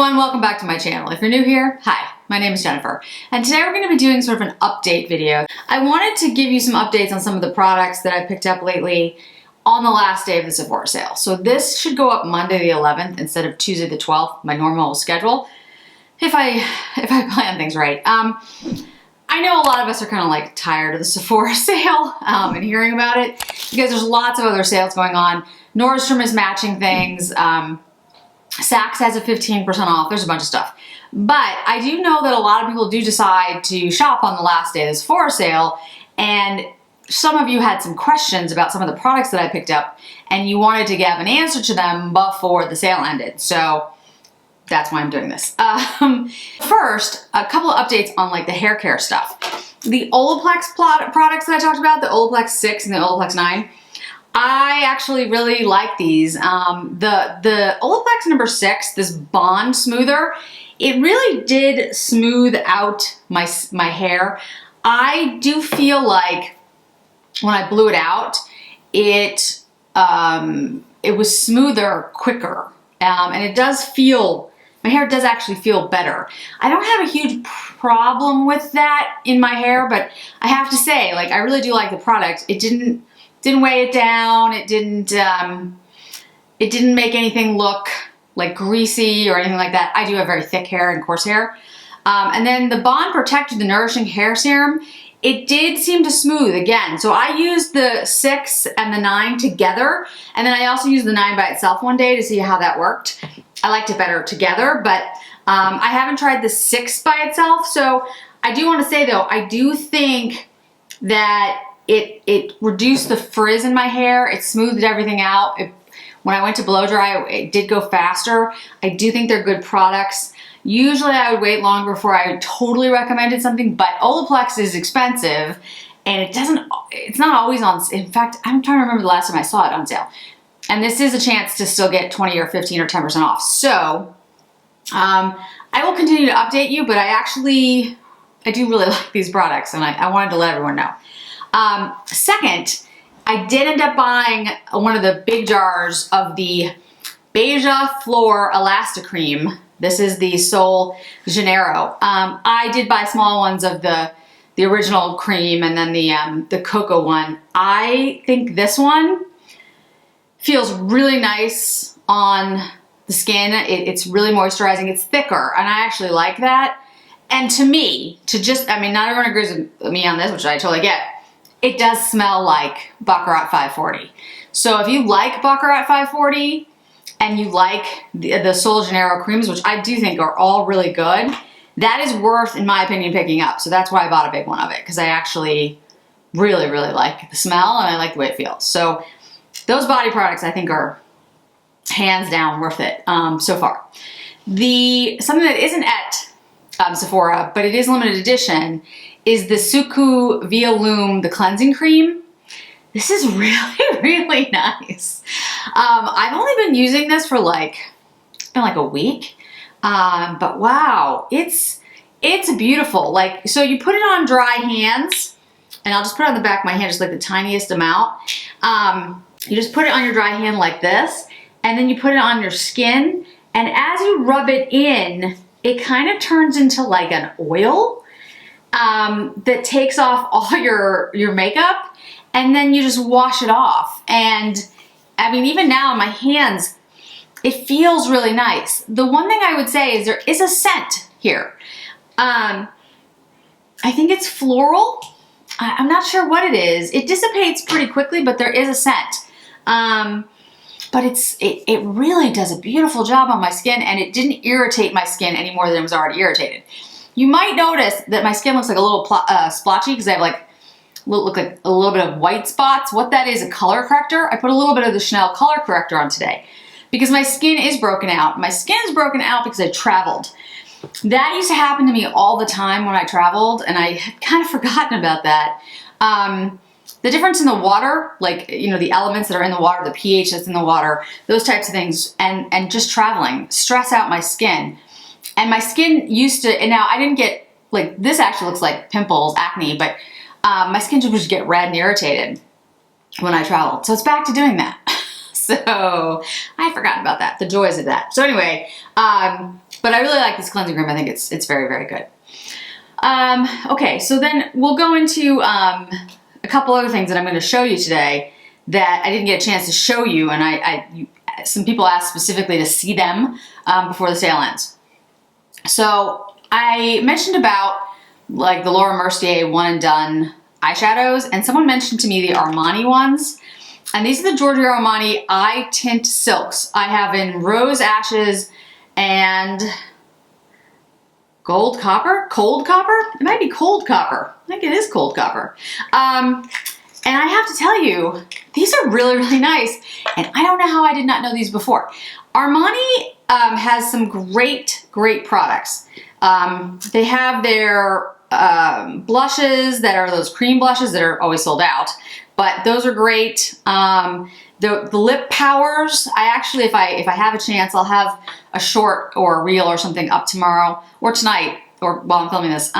everyone, welcome back to my channel. If you're new here, hi, my name is Jennifer, and today we're going to be doing sort of an update video. I wanted to give you some updates on some of the products that I picked up lately on the last day of the Sephora sale. So this should go up Monday the 11th instead of Tuesday the 12th, my normal schedule, if I plan things right. I know a lot of us are kind of like tired of the Sephora sale and hearing about it because there's lots of other sales going on. Nordstrom is matching things. Saks has a 15% off. There's a bunch of stuff. But I do know that a lot of people do decide to shop on the last day of the Sephora sale, and some of you had some questions about some of the products that I picked up and you wanted to give an answer to them before the sale ended. So that's why I'm doing this. First, a couple of updates on like the hair care stuff. The Olaplex products that I talked about, the Olaplex 6 and the Olaplex 9, I actually really like these. The Olaplex number 6, this Bond Smoother, it really did smooth out my hair. I do feel like when I blew it out, it was smoother quicker. And it does feel, my hair does actually feel better. I don't have a huge problem with that in my hair, but I have to say, like, I really do like the product. It didn't weigh it down. It didn't make anything look like greasy or anything like that. I do have very thick hair and coarse hair. And then the Bond Protector, the Nourishing Hair Serum, it did seem to smooth again. So I used the 6 and the 9 together. And then I also used the 9 by itself one day to see how that worked. I liked it better together, but I haven't tried the 6 by itself. So I do want to say though, I do think that it reduced the frizz in my hair. It smoothed everything out. When I went to blow dry, it did go faster. I do think they're good products. Usually I would wait longer before I totally recommended something, but Olaplex is expensive and it's not always on, in fact, I'm trying to remember the last time I saw it on sale. And this is a chance to still get 20 or 15 or 10% off. So I will continue to update you, but I do really like these products and I wanted to let everyone know. Second, I did end up buying one of the big jars of the Beija Flor Elasticream. This is the Sol Janeiro. I did buy small ones of the original cream and then the cocoa one. I think this one feels really nice on the skin. It's really moisturizing. It's thicker, and I actually like that. And to me, I mean, not everyone agrees with me on this, which I totally get. It does smell like Baccarat 540. So if you like Baccarat 540 and you like the Sol Janeiro creams, which I do think are all really good, that is worth, in my opinion, picking up. So that's why I bought a big one of it, because I actually really, really like the smell and I like the way it feels. So those body products I think are hands down worth it so far. Something that isn't at Sephora, but it is limited edition, is the Suku Via Lume, the cleansing cream. This is really, really nice. I've only been using this for it's been like a week, but wow, it's beautiful. Like, so you put it on dry hands, and I'll just put it on the back of my hand, just like the tiniest amount. You just put it on your dry hand like this, and then you put it on your skin, and as you rub it in, it kind of turns into like an oil that takes off all your makeup, and then you just wash it off. And I mean, even now in my hands, it feels really nice. The one thing I would say is there is a scent here. I think it's floral. I'm not sure what it is. It dissipates pretty quickly, but there is a scent. But it really does a beautiful job on my skin, and it didn't irritate my skin any more than it was already irritated. You might notice that my skin looks like a little splotchy because I have look like a little bit of white spots. What that is, a color corrector. I put a little bit of the Chanel color corrector on today because my skin is broken out. My skin is broken out because I traveled. That used to happen to me all the time when I traveled, and I had kind of forgotten about that. The difference in the water, like, you know, the elements that are in the water, the pH that's in the water, those types of things, and just traveling stress out my skin. And my skin used to, and now I didn't get, like, this actually looks like pimples, acne, but my skin would just get red and irritated when I traveled. So it's back to doing that. So I forgot about that, the joys of that. So anyway, But I really like this cleansing cream. I think it's very, very good. Okay, so then we'll go into a couple other things that I'm going to show you today that I didn't get a chance to show you, and some people asked specifically to see them before the sale ends. So I mentioned about like the Laura Mercier One and Done eyeshadows, and someone mentioned to me the Armani ones. And these are the Giorgio Armani Eye Tint Silks. I have in Rose Ashes and Cold Copper? It might be Cold Copper. I think it is Cold Copper. And I have to tell you, these are really, really nice. And I don't know how I did not know these before. Armani has some great, great products. They have their blushes that are those cream blushes that are always sold out. But those are great. The lip powers, I actually, if I have a chance, I'll have a short or a reel or something up tomorrow or tonight or while I'm filming this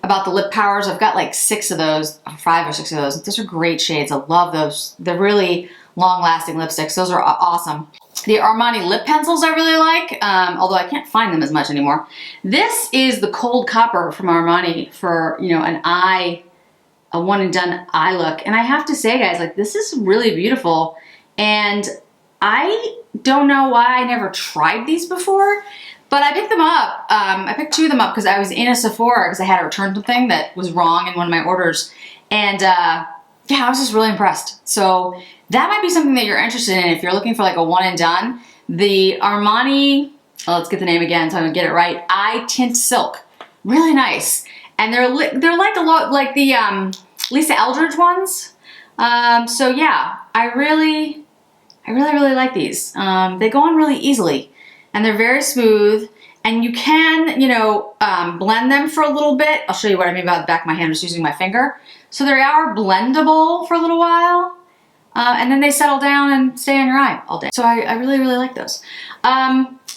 about the lip powers. I've got like 6 of those, 5 or 6 of those. Those are great shades. I love those. They're really long-lasting lipsticks. Those are awesome. The Armani lip pencils I really like, although I can't find them as much anymore. This is the Cold Copper from Armani for, you know, a one and done eye look. And I have to say, guys, like, this is really beautiful. And I don't know why I never tried these before, but I picked them up. I picked 2 of them up because I was in a Sephora because I had to return something that was wrong in one of my orders. And yeah, I was just really impressed. So that might be something that you're interested in if you're looking for like a one and done. The Armani, let's get the name again so I can get it right, Eye Tint Silk. Really nice. And they're like a lot like the Lisa Eldridge ones. So yeah, I really like these. They go on really easily, and they're very smooth. And you can, you know, blend them for a little bit. I'll show you what I mean by the back of my hand, just using my finger. So they are blendable for a little while, and then they settle down and stay on your eye all day. So I really like those.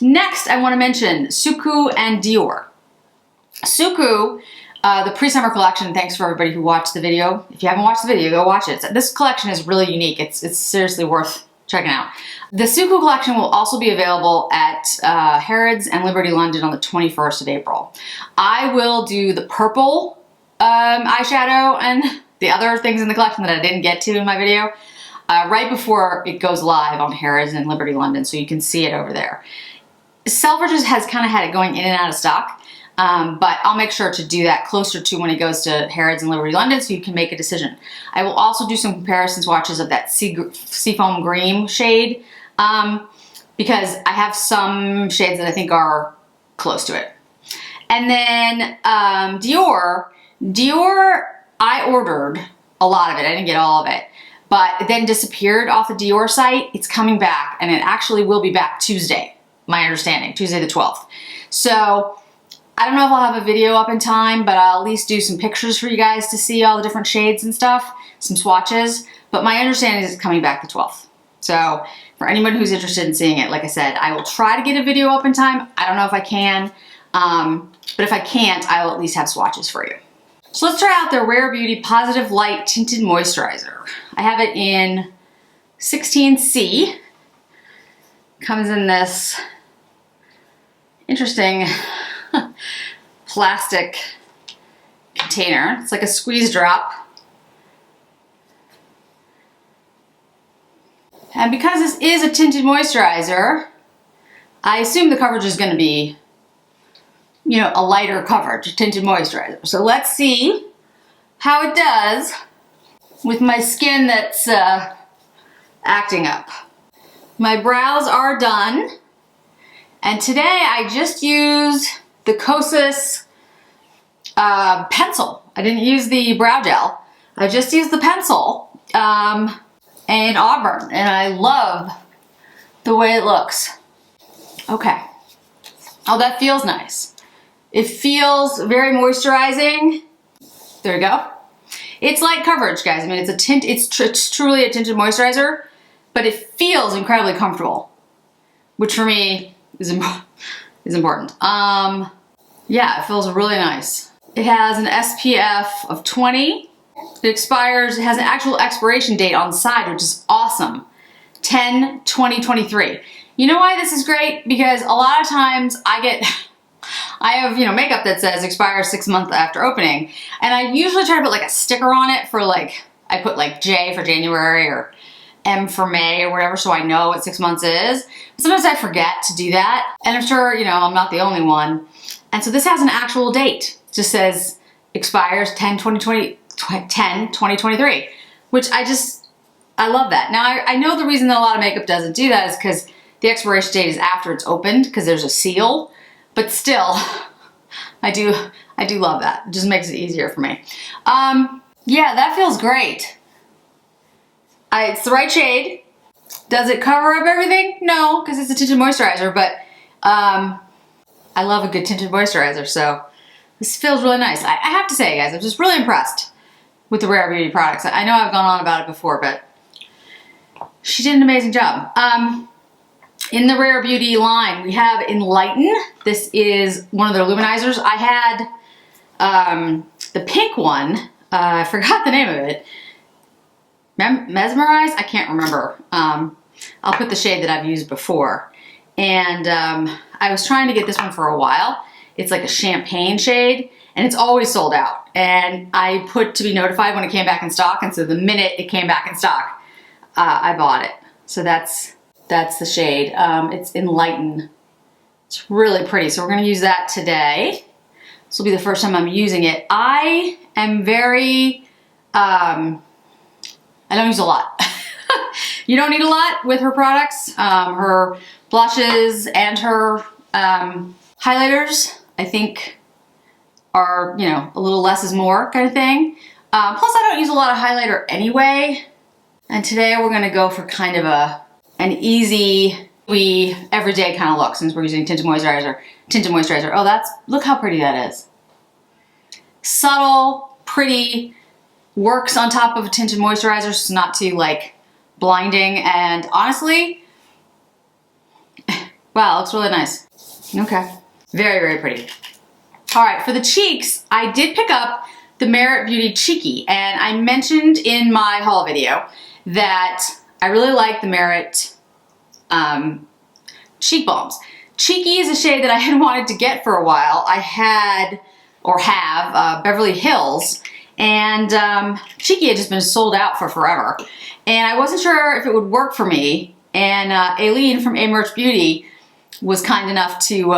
Next, I want to mention Suku and Dior. Suku. The pre-summer collection, thanks for everybody who watched the video. If you haven't watched the video, go watch it. This collection is really unique. It's seriously worth checking out. The Suku collection will also be available at Harrods and Liberty London on the 21st of April. I will do the purple eyeshadow and the other things in the collection that I didn't get to in my video right before it goes live on Harrods and Liberty London, so you can see it over there. Selfridges has kind of had it going in and out of stock. But I'll make sure to do that closer to when it goes to Harrods and Liberty London so you can make a decision. I will also do some comparison swatches of that Seafoam Green shade because I have some shades that I think are close to it. And then Dior, I ordered a lot of it. I didn't get all of it, but it then disappeared off the Dior site. It's coming back, and it actually will be back Tuesday, my understanding, Tuesday the 12th. So I don't know if I'll have a video up in time, but I'll at least do some pictures for you guys to see all the different shades and stuff, some swatches. But my understanding is it's coming back the 12th. So for anyone who's interested in seeing it, like I said, I will try to get a video up in time. I don't know if I can, but if I can't, I will at least have swatches for you. So let's try out the Rare Beauty Positive Light Tinted Moisturizer. I have it in 16C. Comes in this interesting plastic container. It's like a squeeze drop. And because this is a tinted moisturizer, I assume the coverage is going to be, you know, a lighter coverage, tinted moisturizer. So let's see how it does with my skin that's acting up. My brows are done. And today I just used the Kosas pencil. I didn't use the brow gel. I just used the pencil in Auburn, and I love the way it looks. Okay. Oh, that feels nice. It feels very moisturizing. There you go. It's light coverage, guys. I mean, it's a tint. It's truly a tinted moisturizer, but it feels incredibly comfortable, which for me is important. Yeah, it feels really nice. It has an SPF of 20. It expires, it has an actual expiration date on the side, which is awesome. 10/20/23. You know why this is great? Because a lot of times I have, you know, makeup that says expires 6 months after opening. And I usually try to put like a sticker on it for like, I put like J for January or M for May or whatever, so I know what 6 months is. Sometimes I forget to do that. And I'm sure, you know, I'm not the only one. And so this has an actual date. It just says expires 10/20/2023, which I love that. Now, I know the reason that a lot of makeup doesn't do that is because the expiration date is after it's opened, because there's a seal, but still, I do love that. It just makes it easier for me. Yeah, that feels great. It's the right shade. Does it cover up everything? No, because it's a tinted moisturizer, but I love a good tinted moisturizer, so this feels really nice. I have to say, guys, I'm just really impressed with the Rare Beauty products. I know I've gone on about it before, but she did an amazing job. In the Rare Beauty line, we have Enlighten. This is one of their luminizers. I had the pink one. I forgot the name of it. Mesmerize? I can't remember. I'll put the shade that I've used before. And I was trying to get this one for a while. It's like a champagne shade, and it's always sold out. And I put to be notified when it came back in stock, and so the minute it came back in stock, I bought it. So that's the shade. It's Enlighten. It's really pretty, so we're gonna use that today. This will be the first time I'm using it. I am very, I don't use a lot. You don't need a lot with her products. Her blushes and her highlighters, I think, are, you know, a little less is more kind of thing. Plus, I don't use a lot of highlighter anyway. And today we're gonna go for kind of an easy, everyday kind of look, since we're using tinted moisturizer. Oh, look how pretty that is. Subtle, pretty, works on top of a tinted moisturizer, so it's not too like blinding, and honestly, wow, it looks really nice. Okay, very, very pretty. All right, for the cheeks, I did pick up the Merit Beauty Cheeky, and I mentioned in my haul video that I really like the Merit cheek balms. Cheeky is a shade that I had wanted to get for a while. I had, or have, Beverly Hills, and Cheeky had just been sold out for forever. And I wasn't sure if it would work for me, and Aileen from A Merch Beauty was kind enough to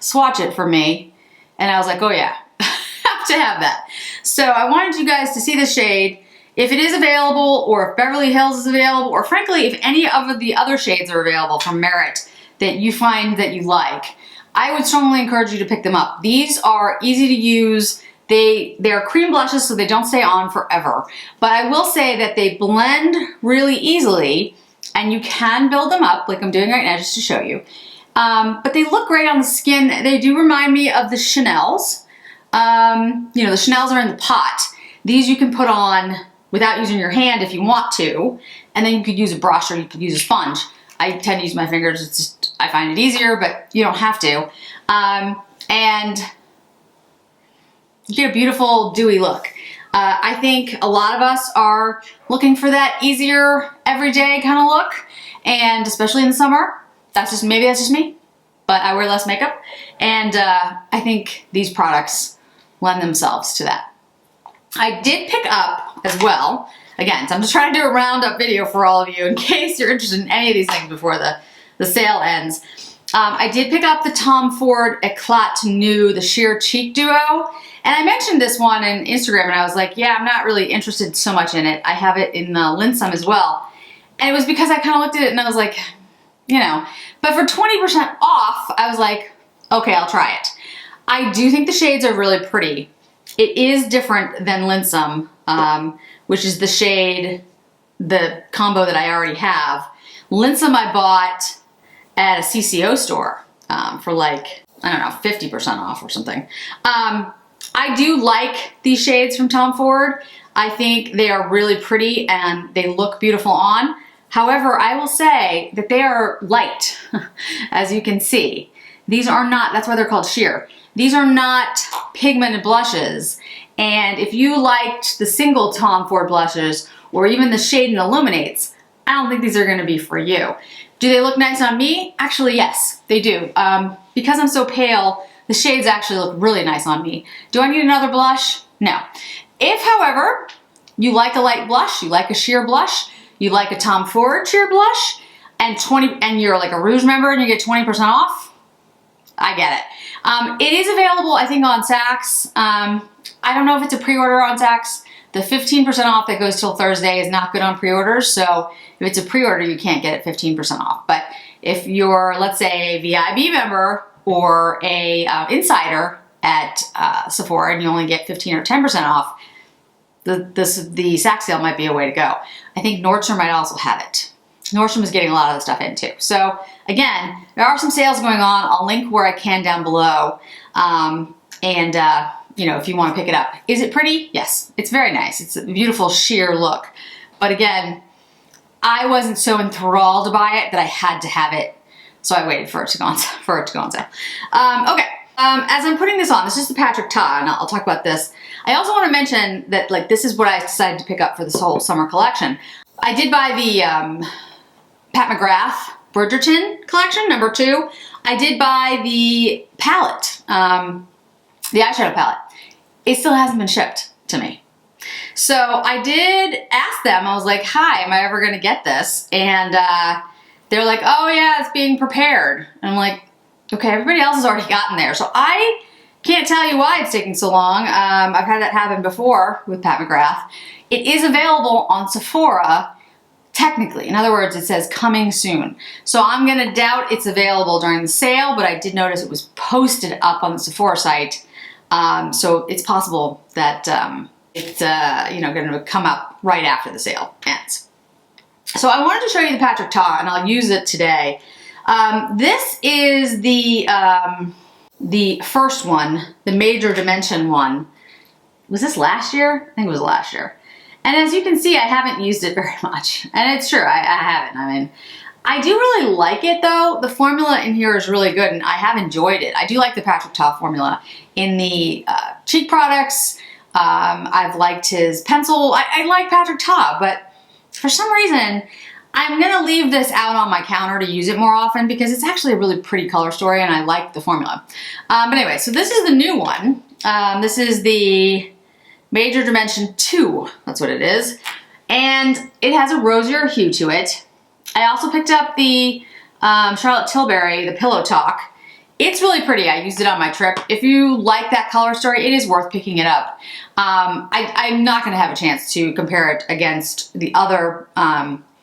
swatch it for me, and I was like, oh yeah, have to have that. So I wanted you guys to see the shade, if it is available, or if Beverly Hills is available, or frankly, if any of the other shades are available from Merit that you find that you like. I would strongly encourage you to pick them up. These are easy to use. They're cream blushes, so they don't stay on forever. But I will say that they blend really easily, and you can build them up, like I'm doing right now just to show you. But they look great on the skin. They do remind me of the Chanel's. You know, the Chanel's are in the pot. These you can put on without using your hand if you want to, and then you could use a brush or you could use a sponge. I tend to use my fingers. It's just, I find it easier, but you don't have to. And you get a beautiful dewy look. I think a lot of us are looking for that easier, everyday kind of look, and especially in the summer. Maybe that's just me, but I wear less makeup, and I think these products lend themselves to that. I did pick up as well, again, so I'm just trying to do a roundup video for all of you in case you're interested in any of these things before the sale ends. I did pick up the Tom Ford Eclat Nude, the Sheer Cheek Duo, and I mentioned this one in Instagram, and I was like, yeah, I'm not really interested so much in it. I have it in Linsome as well, and it was because I kind of looked at it and I was like, you know, but for 20% off, I was like, okay, I'll try it. I do think the shades are really pretty. It is different than Linsome, which is the shade, the combo that I already have. Linsome I bought at a CCO store for like, I don't know, 50% off or something. I do like these shades from Tom Ford. I think they are really pretty and they look beautiful on. However, I will say that they are light, as you can see. These are not, that's why they're called sheer. These are not pigmented blushes. And if you liked the single Tom Ford blushes, or even the shade and illuminates, I don't think these are gonna be for you. Do they look nice on me? Actually, yes, they do. Because I'm so pale, the shades actually look really nice on me. Do I need another blush? No. If, however, you like a light blush, you like a sheer blush, you like a Tom Ford sheer blush, and you're like a Rouge member and you get 20% off, I get it. It is available, I think, on Saks. I don't know if it's a pre-order on Saks. The 15% off that goes till Thursday is not good on pre-orders, so if it's a pre-order, you can't get it 15% off. But if you're, let's say, a VIB member or a insider at Sephora and you only get 15 or 10% off, the Saks sale might be a way to go. I think Nordstrom might also have it. Nordstrom is getting a lot of the stuff in too. So again, there are some sales going on. I'll link where I can down below. You know, if you want to pick it up. Is it pretty? Yes, it's very nice. It's a beautiful sheer look. But again, I wasn't so enthralled by it that I had to have it. So I waited for it to go on, sale. Okay. As I'm putting this on, this is the Patrick Ta, and I'll talk about this. I also want to mention that, like, this is what I decided to pick up for this whole summer collection. I did buy the Pat McGrath Bridgerton collection, #2. I did buy the palette, the eyeshadow palette. It still hasn't been shipped to me. So I did ask them, I was like, hi, am I ever gonna get this? And they're like, oh yeah, it's being prepared. And I'm like, okay, everybody else has already gotten there. So I can't tell you why it's taking so long. I've had that happen before with Pat McGrath. It is available on Sephora, technically. In other words, it says coming soon. So I'm gonna doubt it's available during the sale, but I did notice it was posted up on the Sephora site. So it's possible that it's you know, gonna come up right after the sale ends. So I wanted to show you the Patrick Ta, and I'll use it today. This is the first one, the major dimension one. Was this last year? I think it was last year. And as you can see, I haven't used it very much. And it's true, I haven't. I mean, I do really like it though. The formula in here is really good and I have enjoyed it. I do like the Patrick Ta formula. In the cheek products, I've liked his pencil. I like Patrick Ta, but for some reason, I'm gonna leave this out on my counter to use it more often because it's actually a really pretty color story and I like the formula. But anyway, so this is the new one. This is the Major Dimension 2, that's what it is. And it has a rosier hue to it. I also picked up the Charlotte Tilbury, the Pillow Talk. It's really pretty. I used it on my trip. If you like that color story, it is worth picking it up. I'm not gonna have a chance to compare it against the other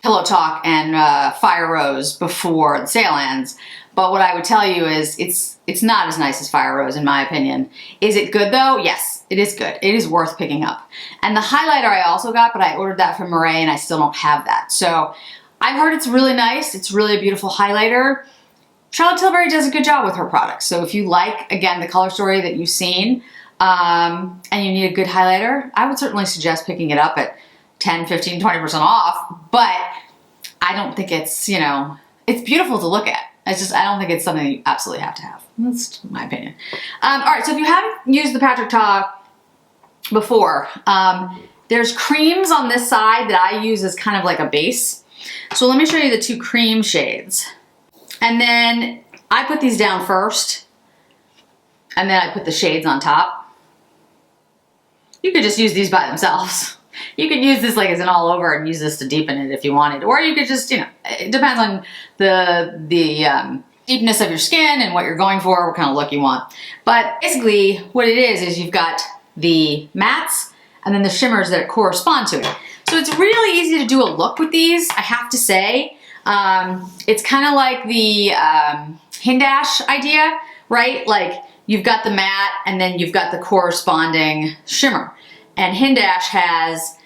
Pillow Talk and Fire Rose before the sale ends. But what I would tell you is it's not as nice as Fire Rose in my opinion. Is it good though? Yes, it is good. It is worth picking up. And the highlighter I also got, but I ordered that from Murray and I still don't have that. So I've heard it's really nice. It's really a beautiful highlighter. Charlotte Tilbury does a good job with her products. So if you like, again, the color story that you've seen and you need a good highlighter, I would certainly suggest picking it up at 10, 15, 20% off. But I don't think it's, you know, it's beautiful to look at. It's just, I don't think it's something you absolutely have to have. That's my opinion. All right, so if you haven't used the Patrick Ta before, there's creams on this side that I use as kind of like a base. So let me show you the two cream shades. And then I put these down first, and then I put the shades on top. You could just use these by themselves. You could use this like as an all over and use this to deepen it if you wanted. Or you could just, you know, it depends on the deepness of your skin and what you're going for, what kind of look you want. But basically what it is you've got the mattes and then the shimmers that correspond to it. So it's really easy to do a look with these, I have to say. It's kind of like the Hindash idea, right? Like you've got the matte and then you've got the corresponding shimmer. And Hindash has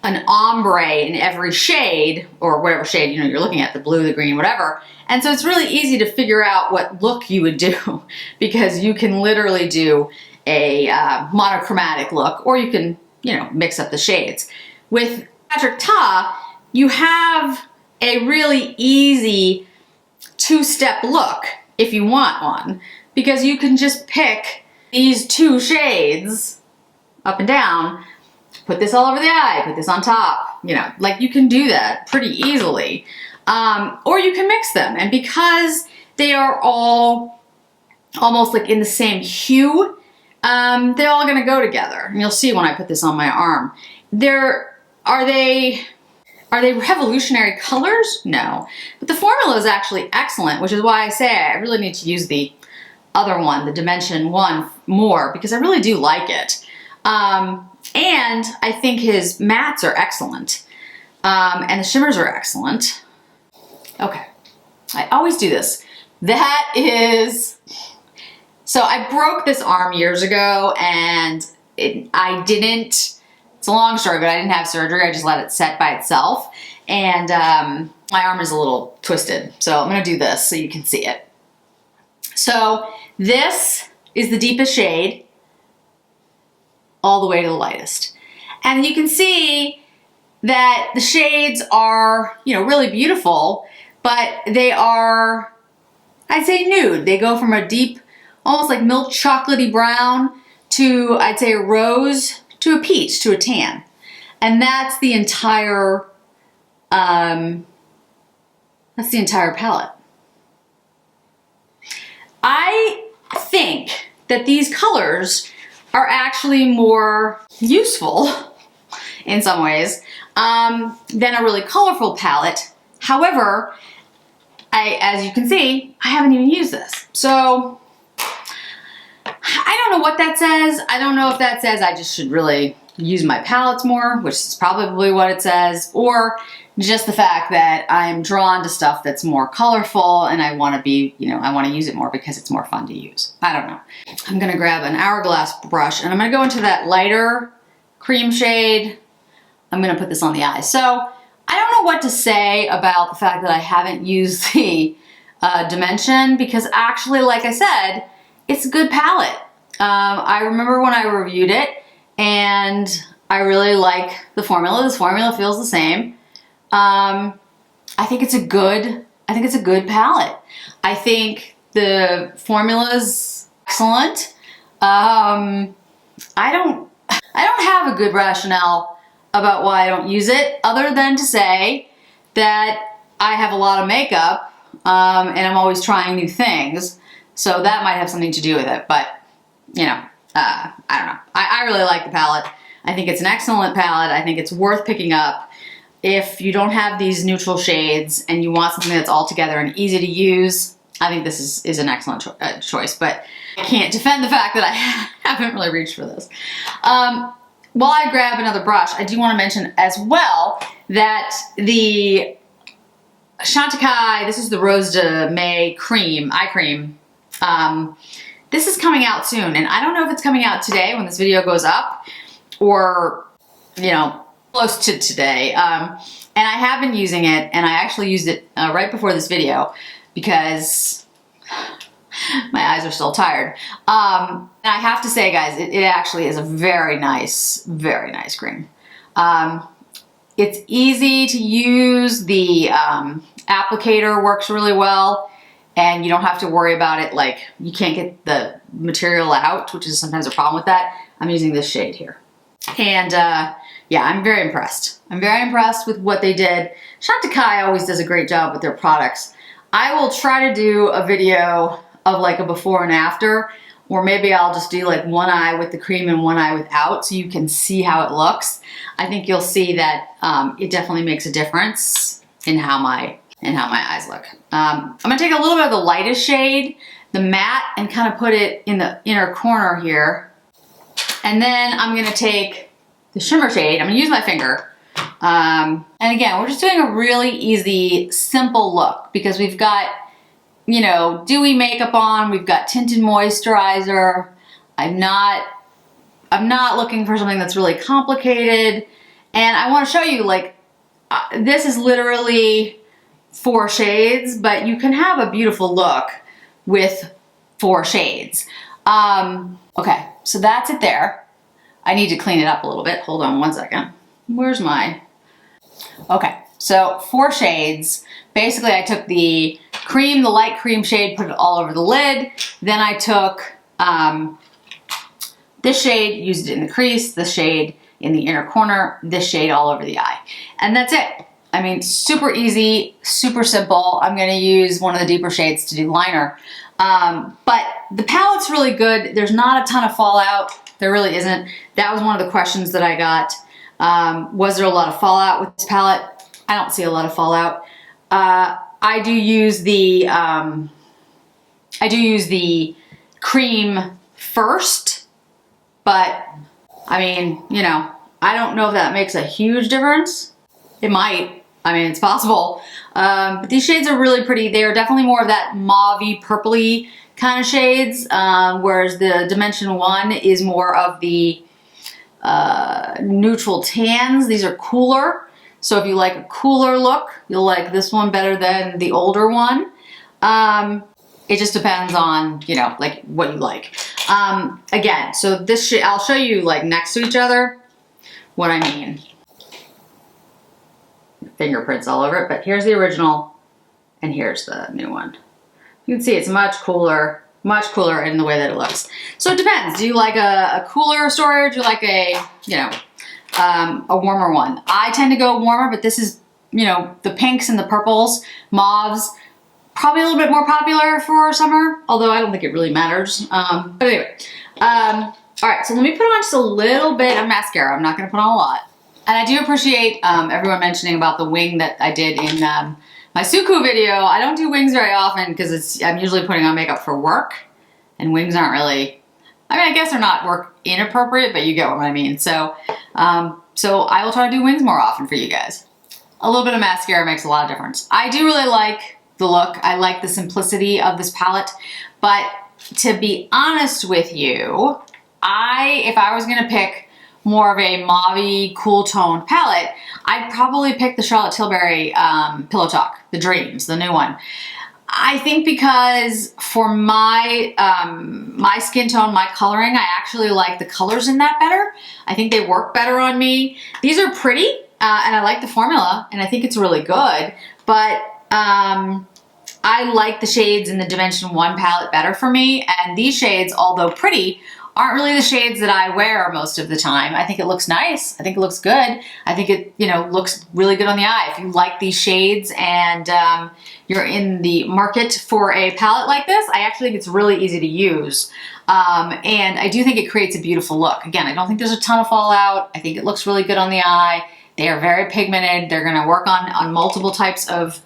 an ombre in every shade, or whatever shade, you know, you're looking at, the blue, the green, whatever. And so it's really easy to figure out what look you would do because you can literally do a monochromatic look, or you can, you know, mix up the shades. With Patrick Ta, you have a really easy two-step look if you want one, because you can just pick these two shades up and down, put this all over the eye, put this on top, you know, like you can do that pretty easily. Or you can mix them. And because they are all almost like in the same hue, they're all gonna go together. And you'll see when I put this on my arm. Are they revolutionary colors? No. But the formula is actually excellent, which is why I say I really need to use the other one, the Dimension one, more, because I really do like it. And I think his mattes are excellent. And the shimmers are excellent. Okay, I always do this. That is, so I broke this arm years ago, and it's a long story, but I didn't have surgery. I just let it set by itself. And my arm is a little twisted. So I'm gonna do this so you can see it. So this is the deepest shade all the way to the lightest. And you can see that the shades are, you know, really beautiful, but they are, I'd say, nude. They go from a deep, almost like milk chocolatey brown to, I'd say, a rose to a peach to a tan. And that's the entire palette. I think that these colors are actually more useful in some ways than a really colorful palette. However, as you can see, I haven't even used this. So I don't know what that says. I don't know if that says I just should really use my palettes more, which is probably what it says, or just the fact that I'm drawn to stuff that's more colorful and I want to be, you know, I want to use it more because it's more fun to use. I don't know. I'm going to grab an Hourglass brush and I'm going to go into that lighter cream shade. I'm going to put this on the eyes. So I don't know what to say about the fact that I haven't used the Dimension, because actually, like I said, it's a good palette. I remember when I reviewed it and I really like the formula. This formula feels the same. I think it's a good palette. I think the formula is excellent. I don't have a good rationale about why I don't use it, other than to say that I have a lot of makeup, and I'm always trying new things. So that might have something to do with it, but you know, I don't know. I really like the palette. I think it's an excellent palette. I think it's worth picking up. If you don't have these neutral shades and you want something that's all together and easy to use, I think this is an excellent choice, but I can't defend the fact that I haven't really reached for this. While I grab another brush, I do want to mention as well that the Chantecaille, this is the Rose de May cream, eye cream. This is coming out soon, and I don't know if it's coming out today when this video goes up, or, you know, close to today. And I have been using it, and I actually used it right before this video because my eyes are still tired. And I have to say, guys, it actually is a very nice cream. It's easy to use. The applicator works really well, and you don't have to worry about it, like you can't get the material out, which is sometimes a problem with that. I'm using this shade here. And yeah, I'm very impressed. I'm very impressed with what they did. Chantecaille always does a great job with their products. I will try to do a video of like a before and after, or maybe I'll just do like one eye with the cream and one eye without, so you can see how it looks. I think you'll see that it definitely makes a difference in how my eyes look. I'm gonna take a little bit of the lightest shade, the matte, and kind of put it in the inner corner here. And then I'm gonna take the shimmer shade. I'm gonna use my finger. And again, we're just doing a really easy, simple look because we've got, you know, dewy makeup on, we've got tinted moisturizer. I'm not looking for something that's really complicated. And I wanna show you, like, this is literally 4 shades, but you can have a beautiful look with 4 shades. Okay, so that's it there. I need to clean it up a little bit. Hold on one second. Where's my... Okay, so 4 shades. Basically, I took the cream, the light cream shade, put it all over the lid. Then I took this shade, used it in the crease, this shade in the inner corner, this shade all over the eye. And that's it. I mean, super easy, super simple. I'm gonna use one of the deeper shades to do liner. But the palette's really good. There's not a ton of fallout. There really isn't. That was one of the questions that I got. Was there a lot of fallout with this palette? I don't see a lot of fallout. I do use the cream first, but I mean, you know, I don't know if that makes a huge difference. It might. I mean, it's possible. But these shades are really pretty. They are definitely more of that mauve-y, purpley kind of shades, whereas the Dimension 1 is more of the neutral tans. These are cooler. So if you like a cooler look, you'll like this one better than the older one. It just depends on, you know, like what you like. Again, so this shade, I'll show you like next to each other what I mean. Fingerprints all over it, but here's the original and here's the new one. You can see it's much cooler in the way that it looks. So it depends. Do you like a cooler story or do you like a, you know, a warmer one? I tend to go warmer, but this is, you know, the pinks and the purples, mauves, probably a little bit more popular for summer, although I don't think it really matters. But anyway, all right, so let me put on just a little bit of mascara. I'm not gonna put on a lot. And I do appreciate everyone mentioning about the wing that I did in my Suku video. I don't do wings very often because I'm usually putting on makeup for work, and wings aren't really, I mean, I guess they're not work inappropriate, but you get what I mean. So, so I will try to do wings more often for you guys. A little bit of mascara makes a lot of difference. I do really like the look. I like the simplicity of this palette, but to be honest with you, if I was gonna pick more of a mauve-y, cool toned palette, I'd probably pick the Charlotte Tilbury Pillow Talk, the Dreams, the new one. I think because for my my skin tone, my coloring, I actually like the colors in that better. I think they work better on me. These are pretty, and I like the formula, and I think it's really good, but I like the shades in the Dimension 1 palette better for me, and these shades, although pretty, aren't really the shades that I wear most of the time. I think it looks nice. I think it looks good. I think it, you know, looks really good on the eye. If you like these shades and you're in the market for a palette like this, I actually think it's really easy to use. And I do think it creates a beautiful look. Again, I don't think there's a ton of fallout. I think it looks really good on the eye. They are very pigmented. They're gonna work on multiple types of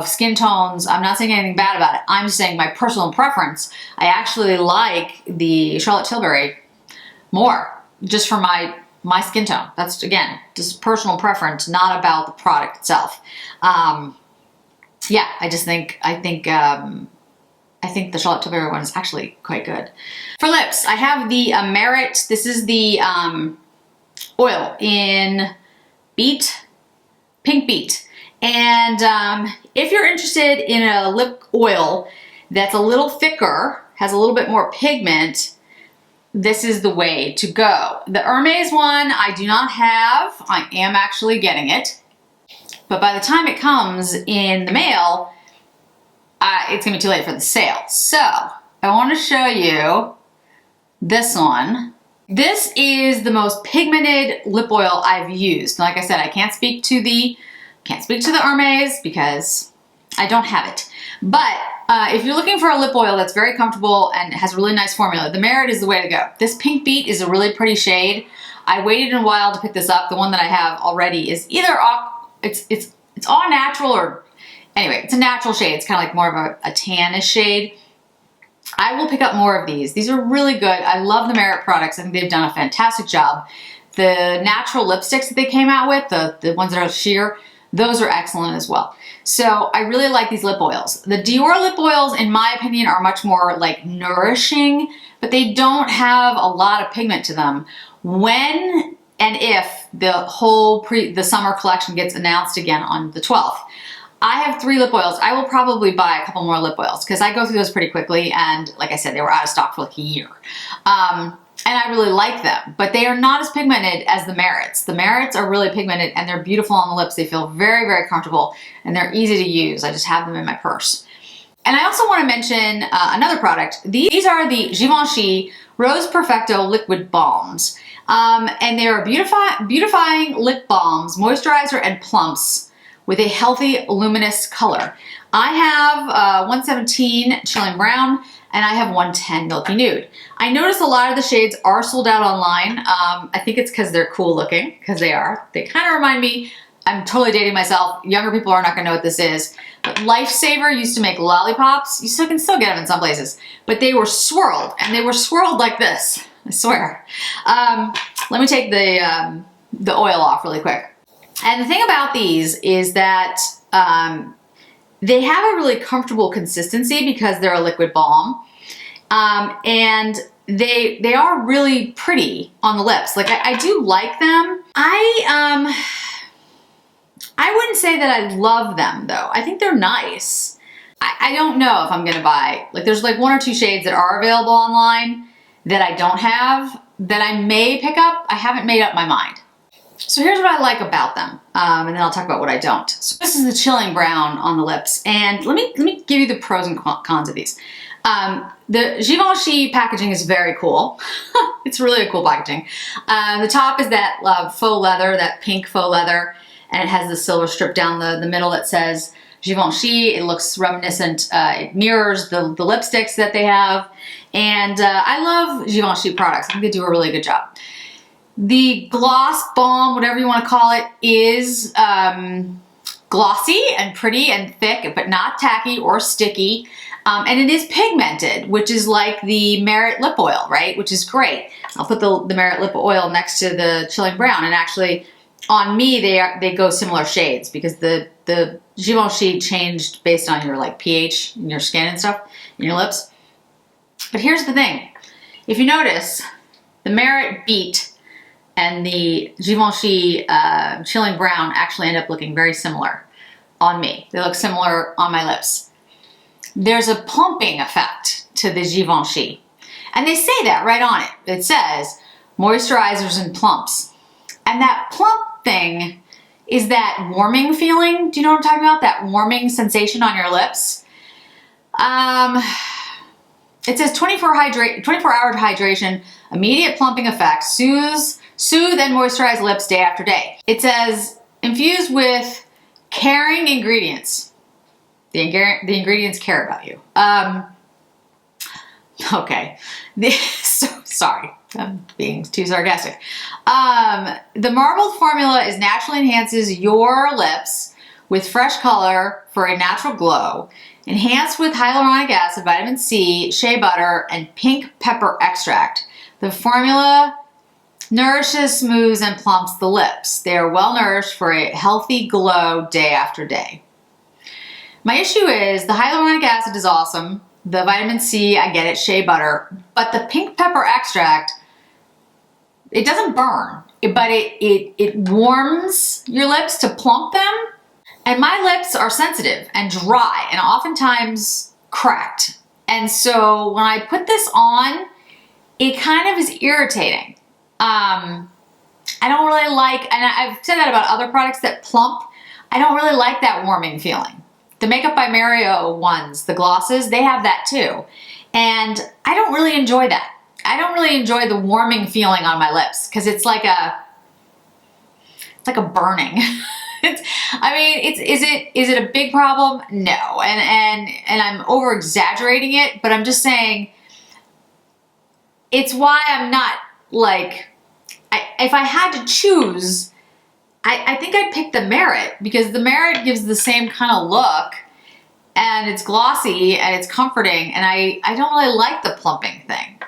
skin tones. I'm not saying anything bad about it. I'm just saying my personal preference. I actually like the Charlotte Tilbury more, just for my skin tone. That's, again, just personal preference, not about the product itself. Yeah, I think the Charlotte Tilbury one is actually quite good. For lips, I have the Merit. This is the oil in Pink Beet. And if you're interested in a lip oil that's a little thicker, has a little bit more pigment, this is the way to go. The Hermes one I do not have. I am actually getting it. But by the time it comes in the mail, it's gonna be too late for the sale. So I wanna show you this one. This is the most pigmented lip oil I've used. Like I said, I can't speak to the Hermes because I don't have it. But if you're looking for a lip oil that's very comfortable and has a really nice formula, the Merit is the way to go. This Pink Beet is a really pretty shade. I waited a while to pick this up. The one that I have already is either it's all natural, or anyway, it's a natural shade. It's kind of like more of a tannish shade. I will pick up more of these. These are really good. I love the Merit products. I think they've done a fantastic job. The natural lipsticks that they came out with, the ones that are sheer, those are excellent as well. So I really like these lip oils. The Dior lip oils, in my opinion, are much more like nourishing, but they don't have a lot of pigment to them. When and if the summer collection gets announced again on the 12th, I have 3 lip oils. I will probably buy a couple more lip oils because I go through those pretty quickly, and like I said, they were out of stock for like a year. And I really like them, but they are not as pigmented as the Merits. The Merits are really pigmented and they're beautiful on the lips. They feel very, very comfortable and they're easy to use. I just have them in my purse. And I also want to mention another product. These are the Givenchy Rose Perfecto Liquid Balms. And they are beautifying lip balms, moisturizer, and plumps with a healthy, luminous color. I have 117 Chilling Brown, and I have 110 Milky Nude. I notice a lot of the shades are sold out online. I think it's because they're cool looking, because they are. They kind of remind me, I'm totally dating myself. Younger people are not gonna know what this is. But Lifesaver used to make lollipops. You can still get them in some places, but they were swirled, and they were swirled like this, I swear. Let me take the oil off really quick. And the thing about these is that they have a really comfortable consistency because they're a liquid balm. And they are really pretty on the lips. Like I do like them. I wouldn't say that I love them though. I think they're nice. I don't know if I'm gonna buy, like there's like 1 or 2 shades that are available online that I don't have that I may pick up. I haven't made up my mind. So here's what I like about them, and then I'll talk about what I don't. So this is the Chilling Brown on the lips, and let me give you the pros and cons of these. The Givenchy packaging is very cool. It's really a cool packaging. The top is that faux leather, that pink faux leather, and it has the silver strip down the middle that says Givenchy. It looks reminiscent, it mirrors the lipsticks that they have, and I love Givenchy products. I think they do a really good job. The gloss balm, whatever you want to call it, is glossy and pretty and thick, but not tacky or sticky. And it is pigmented, which is like the Merit lip oil, right? Which is great. I'll put the Merit lip oil next to the Chilling Brown, and actually on me they go similar shades because the Givenchy changed based on your like pH in your skin and stuff, in your lips. But here's the thing. If you notice, the Merit Beat and the Givenchy Chilling Brown actually end up looking very similar on me. They look similar on my lips. There's a plumping effect to the Givenchy. And they say that right on it. It says moisturizers and plumps. And that plump thing is that warming feeling. Do you know what I'm talking about? That warming sensation on your lips. It says 24-hour hydration, immediate plumping effect, soothe and moisturize lips day after day. It says infused with caring ingredients. The ingredients care about you. Okay. Sorry, I'm being too sarcastic. The marbled formula naturally enhances your lips with fresh color for a natural glow. Enhanced with hyaluronic acid, vitamin C, shea butter, and pink pepper extract. The formula nourishes, smooths, and plumps the lips. They are well nourished for a healthy glow day after day. My issue is the hyaluronic acid is awesome. The vitamin C, I get it, shea butter, but the pink pepper extract, it doesn't burn, but it warms your lips to plump them. And my lips are sensitive and dry and oftentimes cracked. And so when I put this on, it kind of is irritating. I don't really like, and I've said that about other products that plump, I don't really like that warming feeling. The Makeup by Mario ones, the glosses, they have that too. And I don't really enjoy that. I don't really enjoy the warming feeling on my lips because it's like a burning. Is it a big problem? No. And I'm over exaggerating it, but I'm just saying it's why I'm not like, if I had to choose, I think I'd pick the Merit because the Merit gives the same kind of look and it's glossy and it's comforting, and I don't really like the plumping thing.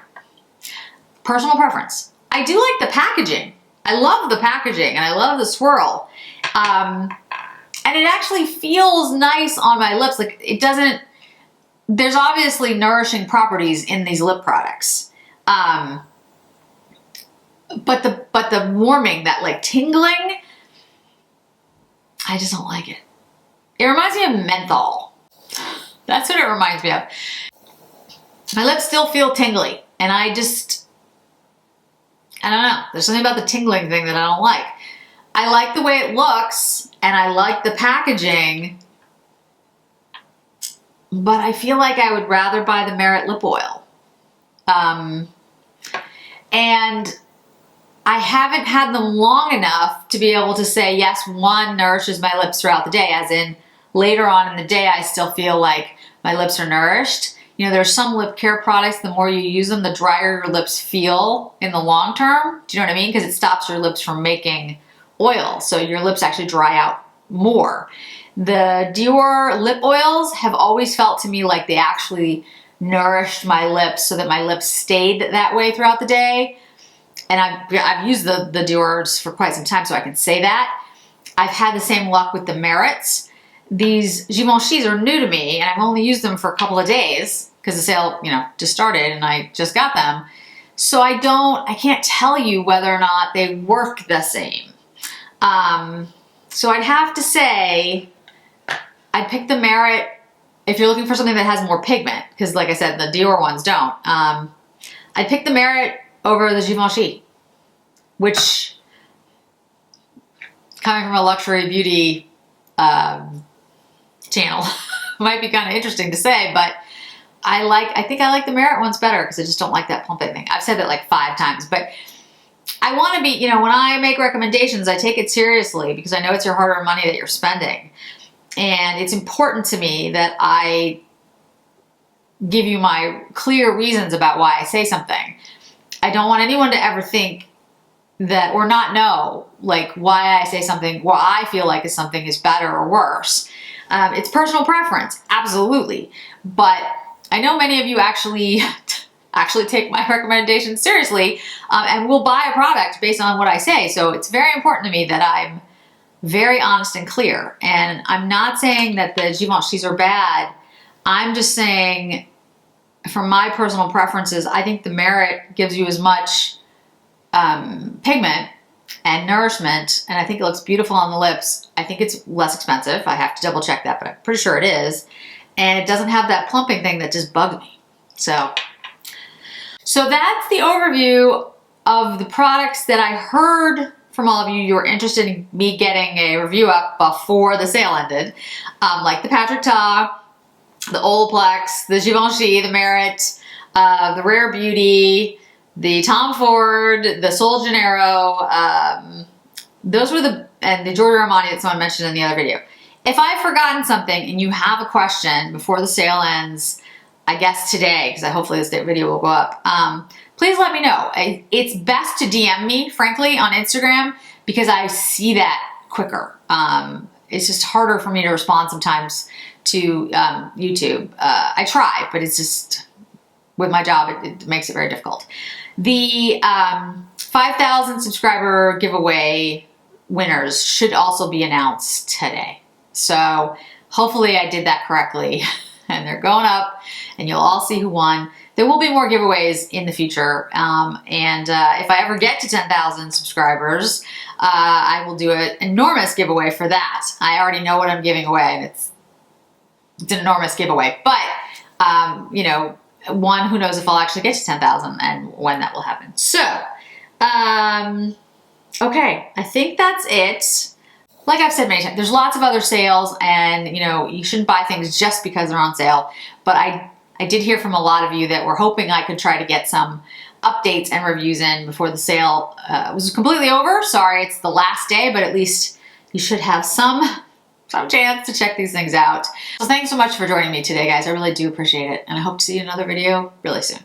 Personal preference. I do like the packaging. I love the packaging and I love the swirl. And it actually feels nice on my lips. Like it doesn't, there's obviously nourishing properties in these lip products. But the warming, that like tingling, I just don't like it. It reminds me of menthol. That's what it reminds me of. My lips still feel tingly, and I don't know. There's something about the tingling thing that I don't like. I like the way it looks, and I like the packaging, but I feel like I would rather buy the Merit lip oil. And I haven't had them long enough to be able to say, yes, one nourishes my lips throughout the day, as in later on in the day, I still feel like my lips are nourished. You know, there's some lip care products, the more you use them, the drier your lips feel in the long term. Do you know what I mean? Because it stops your lips from making oil. So your lips actually dry out more. The Dior lip oils have always felt to me like they actually nourished my lips so that my lips stayed that way throughout the day. And I've used the Dior's for quite some time, so I can say that. I've had the same luck with the Merits. These Givenchy's are new to me, and I've only used them for a couple of days because the sale, you know, just started and I just got them. So I can't tell you whether or not they work the same. So I'd have to say I'd pick the Merit if you're looking for something that has more pigment, because like I said, the Dior ones don't. I'd pick the Merit over the Givenchy, which, coming from a luxury beauty channel, might be kind of interesting to say, but I think I like the Merit ones better because I just don't like that plumping thing. I've said that like 5 times, but I want to be, you know, when I make recommendations, I take it seriously because I know it's your hard-earned money that you're spending. And it's important to me that I give you my clear reasons about why I say something. I don't want anyone to ever think that, or not know, like why I say something, what I feel like is something is better or worse. It's personal preference, absolutely. But I know many of you actually take my recommendations seriously and will buy a product based on what I say. So it's very important to me that I'm very honest and clear. And I'm not saying that the Givenchy's are bad. I'm just saying, from my personal preferences, I think the Merit gives you as much pigment and nourishment, and I think it looks beautiful on the lips. I think it's less expensive. I have to double check that, but I'm pretty sure it is. And it doesn't have that plumping thing that just bugs me. So that's the overview of the products that I heard from all of you. You were interested in me getting a review up before the sale ended. Like the Patrick Ta, the Olaplex, the Givenchy, the Merit, the Rare Beauty, the Tom Ford, the Sol Janeiro. Those were and the Giorgio Armani that someone mentioned in the other video. If I've forgotten something and you have a question before the sale ends, I guess today, because hopefully this video will go up, please let me know. It's best to DM me, frankly, on Instagram because I see that quicker. It's just harder for me to respond sometimes to YouTube. I try, but it's just, with my job, it makes it very difficult. The 5,000 subscriber giveaway winners should also be announced today. So hopefully I did that correctly and they're going up and you'll all see who won. There will be more giveaways in the future. If I ever get to 10,000 subscribers, I will do an enormous giveaway for that. I already know what I'm giving away and it's an enormous giveaway. But, you know, one, who knows if I'll actually get to 10,000 and when that will happen. So, okay, I think that's it. Like I've said many times, there's lots of other sales and, you know, you shouldn't buy things just because they're on sale. But I did hear from a lot of you that were hoping I could try to get some updates and reviews in before the sale was completely over. Sorry, it's the last day, but at least you should have some chance to check these things out. So thanks so much for joining me today, guys. I really do appreciate it. And I hope to see you in another video really soon.